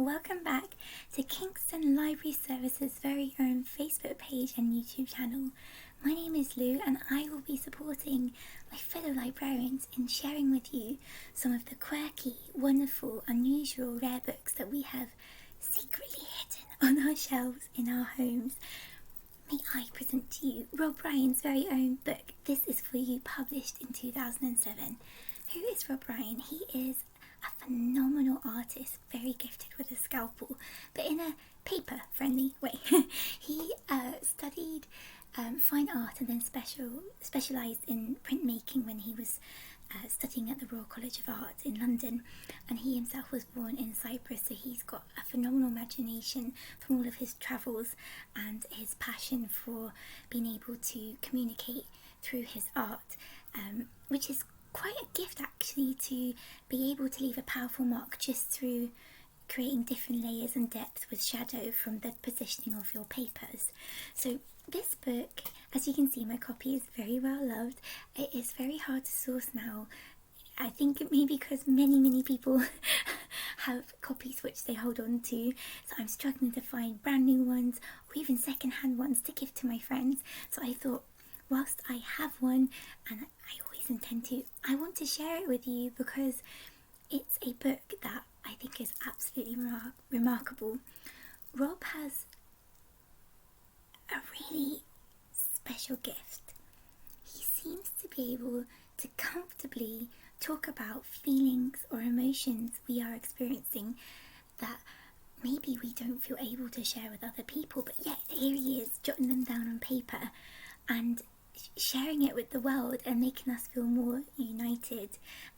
welcome back to Kingston Library Services' very own Facebook page and YouTube channel. My name is Lou and I will be supporting my fellow librarians in sharing with you some of the quirky, wonderful, unusual, rare books that we have secretly hidden on our shelves in our homes. May I present to you Rob Ryan's very own book, This Is For You, published in 2007. Who is Rob Ryan? He is a phenomenal artist, very gifted with a scalpel, but in a paper-friendly way. He studied fine art and then specialised in printmaking when he was studying at the Royal College of Art in London, and he himself was born in Cyprus, so he's got a phenomenal imagination from all of his travels and his passion for being able to communicate through his art, which is quite a gift actually, to be able to leave a powerful mark just through creating different layers and depth with shadow from the positioning of your papers. So this book, as you can see, my copy is very well loved. It is very hard to source now. I think it may be because many people have copies which they hold on to, so I'm struggling to find brand new ones or even second-hand ones to give to my friends. So I thought, whilst I have one, and I always intend to, I want to share it with you because it's a book that I think is absolutely remarkable. Rob has a really special gift. He seems to be able to comfortably talk about feelings or emotions we are experiencing that maybe we don't feel able to share with other people, but yet here he is jotting them down on paper and sharing it with the world and making us feel more united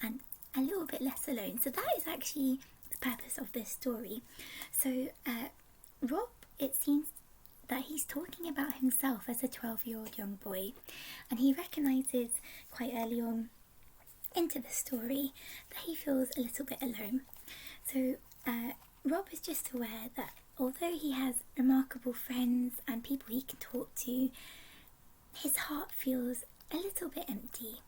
and a little bit less alone. So that is actually the purpose of this story. So Rob, it seems that he's talking about himself as a 12-year-old young boy, and he recognises quite early on into the story that he feels a little bit alone. So Rob is just aware that although he has remarkable friends and people he can talk to, his heart feels a little bit empty.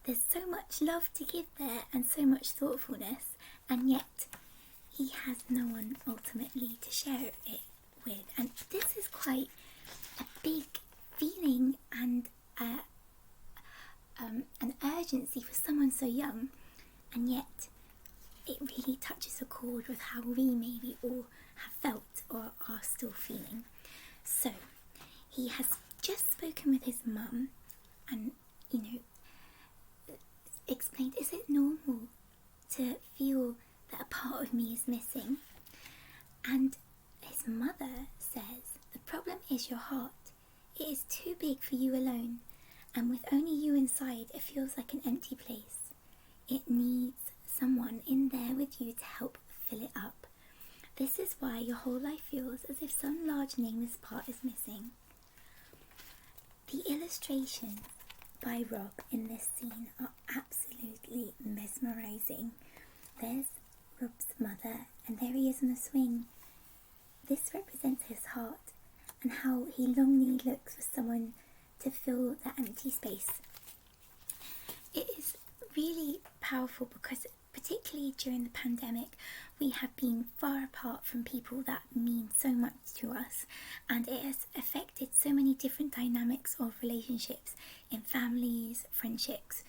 There's so much love to give there and so much thoughtfulness, and yet he has no one ultimately to share it with. And this is quite a big feeling and an urgency for someone so young, and yet it really touches a chord with how we maybe all have felt or are still feeling. So he has just spoken with his mum and, explained, is it normal to feel that a part of me is missing? And his mother says, the problem is your heart. It is too big for you alone, and with only you inside, it feels like an empty place. It needs someone in there with you to help fill it up. This is why your whole life feels as if some large nameless part is missing. The illustrations by Rob in this scene are absolutely mesmerising. There's Rob's mother, and there he is on a swing. This represents his heart and how he longingly looks for someone to fill that empty space. It is really powerful because particularly during the pandemic, we have been far apart from people that mean so much to us, and it has affected so many different dynamics of relationships in families, friendships,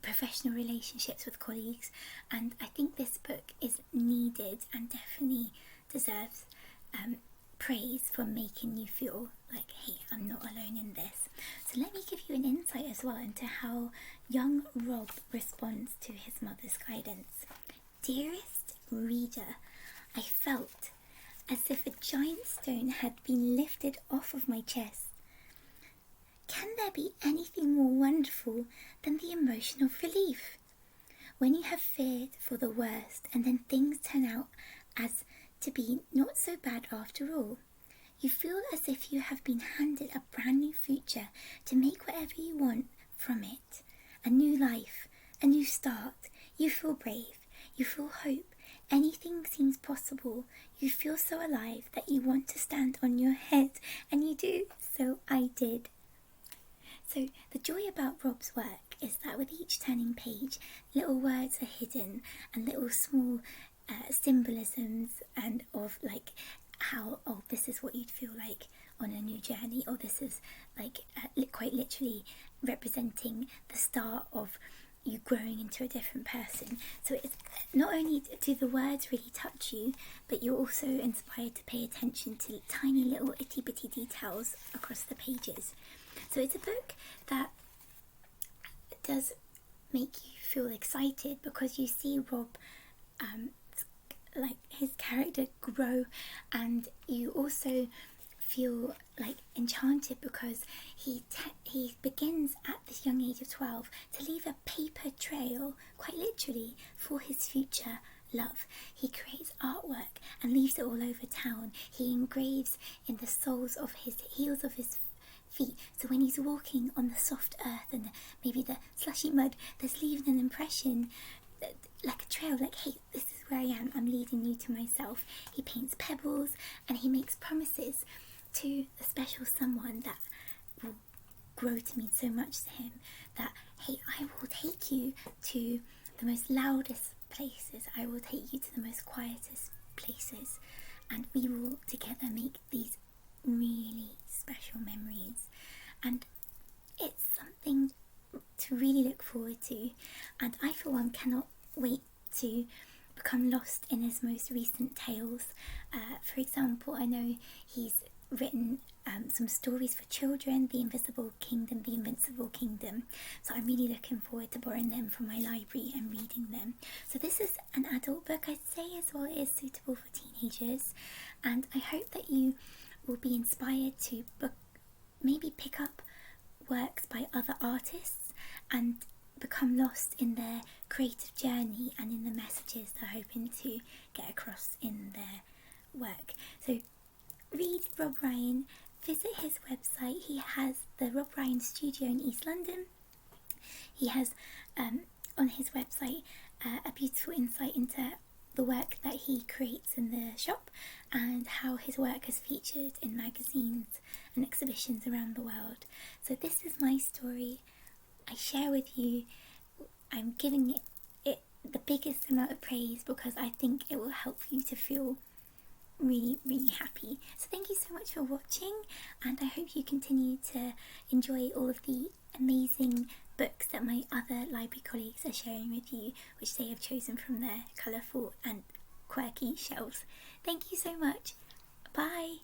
professional relationships with colleagues, and I think this book is needed and definitely deserves praise for making you feel like, hey, I'm not alone in this. So let me give you an insight as well into how young Rob responds to his mother's guidance. Dearest reader, I felt as if a giant stone had been lifted off of my chest. Can there be anything more wonderful than the emotion of relief? When you have feared for the worst and then things turn out as to be not so bad after all, you feel as if you have been handed a brand new future to make whatever you want from it. A new life, a new start. You feel brave, you feel hope. Anything seems possible. You feel so alive that you want to stand on your head, and you do. So I did. So the joy about Rob's work is that with each turning page, little words are hidden and little small symbolisms and of like how, oh, this is what you'd feel like on a new journey, or this is like quite literally representing the start of you growing into a different person. So it's not only do the words really touch you, but you're also inspired to pay attention to tiny little itty bitty details across the pages. So it's a book that does make you feel excited because you see Rob like his character grow, and you also feel like enchanted because he begins at this young age of 12 to leave a paper trail, quite literally, for his future love. He creates artwork and leaves it all over town. He engraves in the soles of his heels of his feet, so when he's walking on the soft earth and maybe the slushy mud, there's leaving an impression, like a trail, like, hey, this is where I am, I'm leading you to myself. He paints pebbles and he makes promises to a special someone that will grow to mean so much to him, that, hey, I will take you to the most loudest places, I will take you to the most quietest places, and we will together make these really special memories. And it's something to really look forward to, and I for one cannot wait to become lost in his most recent tales. For example, I know he's written some stories for children, The Invisible Kingdom, The Invincible Kingdom, so I'm really looking forward to borrowing them from my library and reading them. So this is an adult book, I'd say, as well. It is suitable for teenagers, and I hope that you will be inspired to maybe pick up works by other artists and become lost in their creative journey and in the messages they're hoping to get across in their work. So read Rob Ryan, visit his website. He has the Rob Ryan Studio in East London. He has on his website a beautiful insight into the work that he creates in the shop and how his work is featured in magazines and exhibitions around the world. So this is my story. I share with you. I'm giving it the biggest amount of praise because I think it will help you to feel really, really happy. So thank you so much for watching, and I hope you continue to enjoy all of the amazing books that my other library colleagues are sharing with you, which they have chosen from their colourful and quirky shelves. Thank you so much. Bye.